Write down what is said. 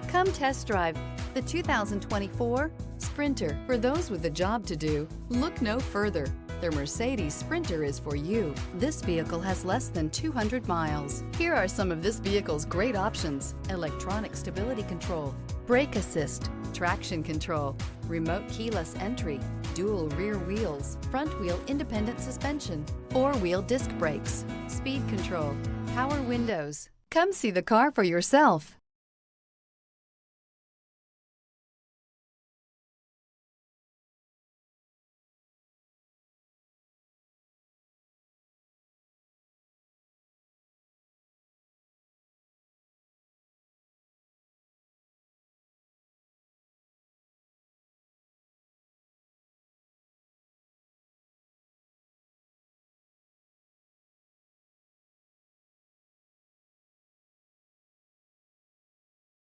Come test drive the 2024 Sprinter. For those with a job to do, look no further. The Mercedes Sprinter is for you. This vehicle has less than 200 miles. Here are some of this vehicle's great options: electronic stability control, brake assist, traction control, remote keyless entry, dual rear wheels, front wheel independent suspension, four-wheel disc brakes, speed control, power windows. Come see the car for yourself.